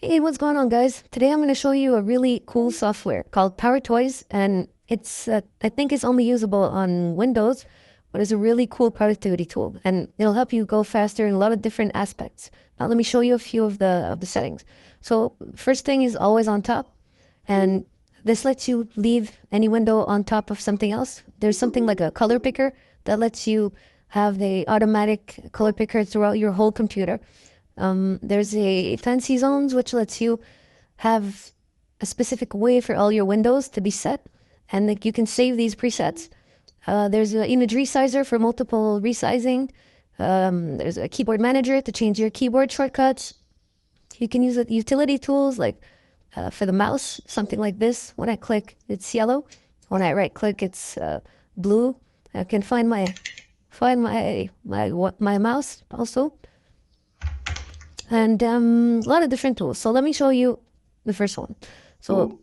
Hey, what's going on, guys? Today I'm going to show you a really cool software called PowerToys, and I think it's only usable on Windows, but it's a really cool productivity tool, and it'll help you go faster in a lot of different aspects. Now, let me show you a few of the settings. So, first thing is always on top, and this lets you leave any window on top of something else. There's something like a color picker that lets you have the automatic color picker throughout your whole computer. There's a FancyZones, which lets you have a specific way for all your windows to be set, and like you can save these presets. There's an image resizer for multiple resizing. There's a keyboard manager to change your keyboard shortcuts. You can use utility tools like for the mouse, something like this. When I click, it's yellow. When I right click, it's blue. I can find my mouse also, and a lot of different tools. So let me show you the first one. So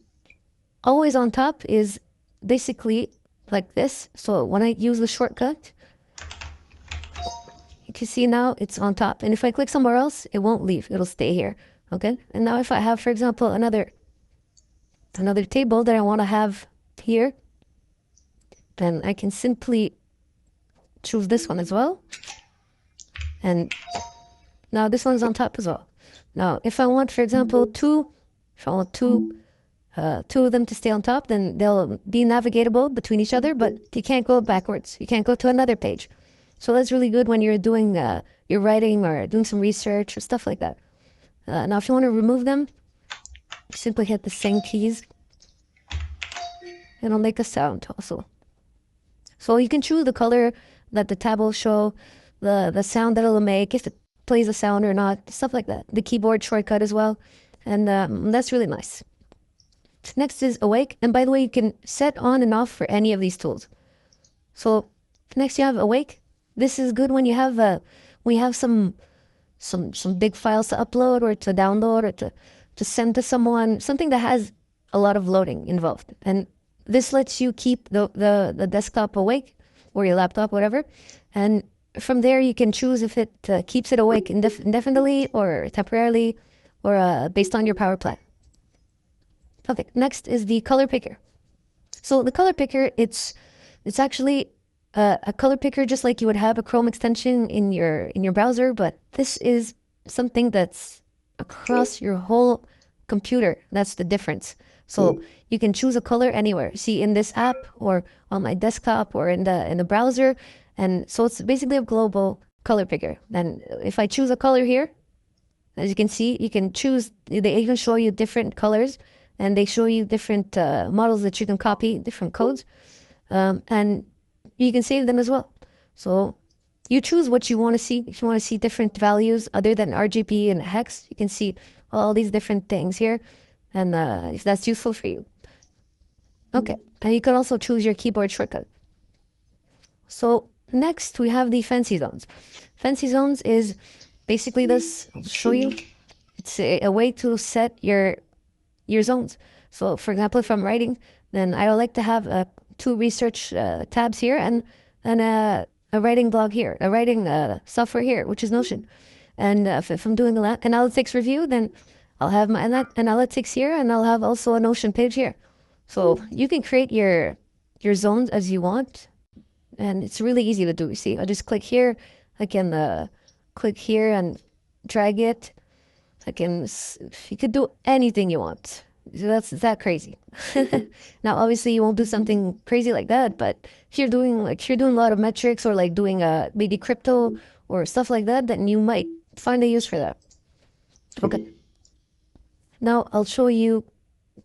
always on top is basically like this. So when I use the shortcut, you can see now it's on top. And if I click somewhere else, it won't leave. It'll stay here. Okay. And now if I have, for example, another table that I want to have here, then I can simply choose this one as well. And now this one's on top as well. Now, if I want, for example, two of them to stay on top, then they'll be navigatable between each other, but you can't go backwards. You can't go to another page. So that's really good when you're doing your writing or doing some research or stuff like that. Now, if you want to remove them, simply hit the same keys. It'll make a sound also. So you can choose the color that the tab will show, the sound that it'll make, if it plays a sound or not, stuff like that. The keyboard shortcut as well. And that's really nice. Next is awake. And by the way, you can set on and off for any of these tools. So next you have awake. This is good when you have some big files to upload or to download or to send to someone, something that has a lot of loading involved. And this lets you keep the desktop awake or your laptop, whatever. And from there, you can choose if it keeps it awake indefinitely or temporarily or based on your power plan. Okay, next is the color picker. So the color picker, it's actually a color picker just like you would have a Chrome extension in your browser, but this is something that's across your whole computer. That's the difference. So you can choose a color anywhere. See, in this app or on my desktop or in the browser. And so it's basically a global color picker. And if I choose a color here, as you can see, you can choose, they even show you different colors and they show you different models that you can copy, different codes. And you can save them as well. So you choose what you want to see. If you want to see different values other than RGB and hex, you can see all these different things here. And if that's useful for you. Okay, and you can also choose your keyboard shortcut. So next we have the FancyZones. FancyZones is basically this. I'll show you. It's a way to set your zones. So for example, if I'm writing, then I would like to have two research tabs here and a writing blog here, a writing software here, which is Notion. And if I'm doing analytics review, then I'll have my analytics here, and I'll have also a Notion page here. So you can create your zones as you want, and it's really easy to do. You see, I just click here. I can click here and drag it. You could do anything you want. That's that crazy. Now, obviously, you won't do something crazy like that, but if you're doing a lot of metrics or like doing maybe crypto or stuff like that, then you might find a use for that. Okay. Now I'll show you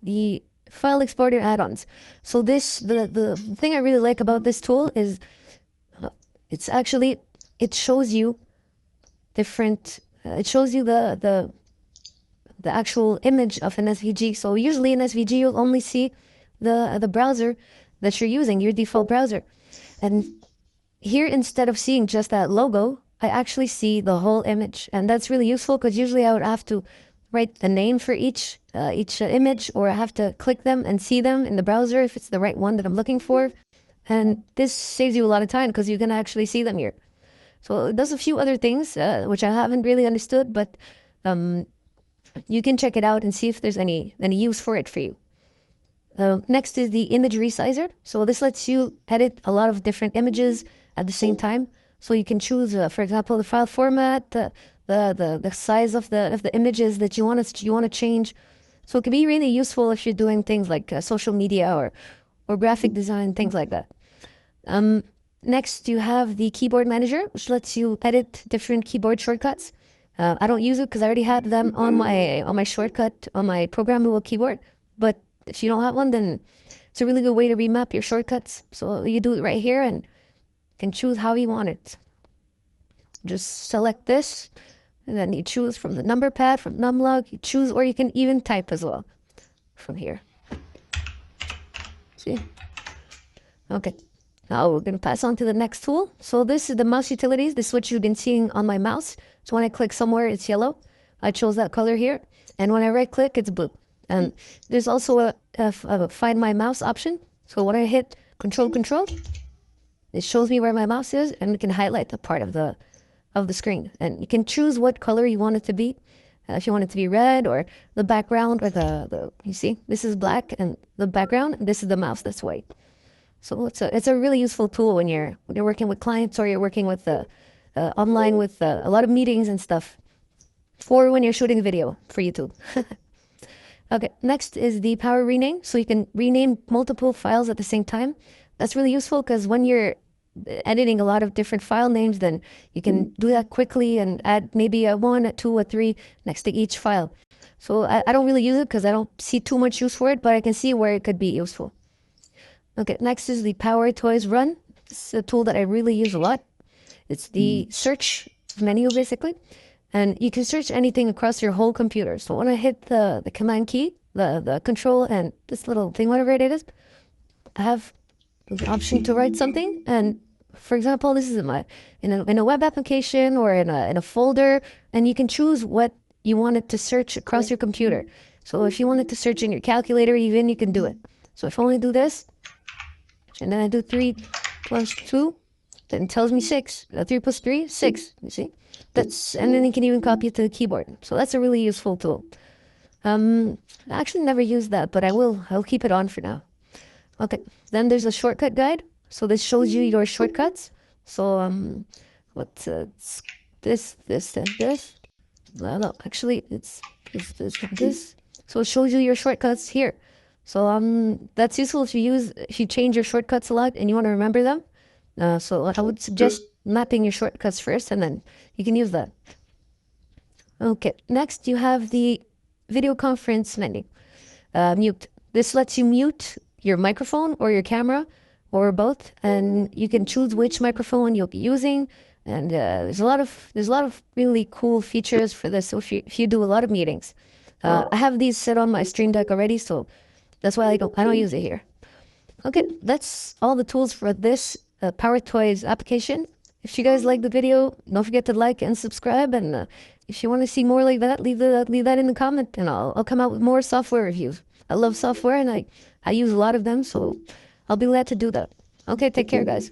the file exporter add-ons. So the thing I really like about this tool is it shows you different. It shows you the actual image of an SVG. So usually in SVG you'll only see the browser that you're using, your default browser. And here, instead of seeing just that logo, I actually see the whole image, and that's really useful because usually I would have to write the name for each image, or I have to click them and see them in the browser if it's the right one that I'm looking for. And this saves you a lot of time because you can actually see them here. So it does a few other things, which I haven't really understood, but You can check it out and see if there's any use for it for you. Next is the image resizer. So this lets you edit a lot of different images at the same time. So you can choose, for example, the file format, the size of the images that you want to change. So it can be really useful if you're doing things like social media or graphic design, things like that. Next, you have the keyboard manager, which lets you edit different keyboard shortcuts. I don't use it because I already have them on my shortcut on my programmable keyboard. But if you don't have one, then it's a really good way to remap your shortcuts. So you do it right here and can choose how you want it. Just select this, and then you choose from the number pad, from numlog, you choose, or you can even type as well from here. See? Okay. Now we're going to pass on to the next tool. So this is the mouse utilities. This is what you've been seeing on my mouse. So when I click somewhere, it's yellow. I chose that color here. And when I right click, it's blue. And there's also a find my mouse option. So when I hit control, it shows me where my mouse is, and it can highlight the part of the screen. And you can choose what color you want it to be. If you want it to be red, or the background, or you see, this is black, and the background, this is the mouse that's white. So it's a really useful tool when you're working with clients, or you're working with online with a lot of meetings and stuff, or when you're shooting a video for YouTube. Okay, next is the PowerRename. So you can rename multiple files at the same time. That's really useful because when you're editing a lot of different file names, then you can do that quickly and add maybe a 1, a 2, a 3 next to each file. So I don't really use it because I don't see too much use for it, but I can see where it could be useful. Okay, next is the PowerToys Run. This is a tool that I really use a lot. It's the search menu, basically. And you can search anything across your whole computer. So when I hit the command key, the control, and this little thing, whatever it is, I have the option to write something. And for example, this is in a web application or in a folder, and you can choose what you want it to search across your computer. So if you want it to search in your calculator, even, you can do it. So if I only do this, and then I do 3 plus 2, then it tells me 6. 3 plus 3, 6. You see? And then you can even copy it to the keyboard. So that's a really useful tool. I actually never used that, but I'll keep it on for now. Okay, then there's a shortcut guide. So this shows you your shortcuts. So what's this, and this. No, actually it's this and this. So it shows you your shortcuts here. So that's useful if you change your shortcuts a lot and you want to remember them. So I would suggest mapping your shortcuts first, and then you can use that. Okay, next you have the video conference menu. Mute. This lets you mute your microphone or your camera or both, and you can choose which microphone you'll be using. And there's a lot of really cool features for this. So if you do a lot of meetings, I have these set on my Stream Deck already, so that's why I don't use it here. Okay, that's all the tools for this PowerToys application. If you guys like the video, don't forget to like and subscribe. And if you want to see more like that, leave that in the comment, and I'll come out with more software reviews. I love software, and I use a lot of them, so I'll be glad to do that. Okay, take care, guys.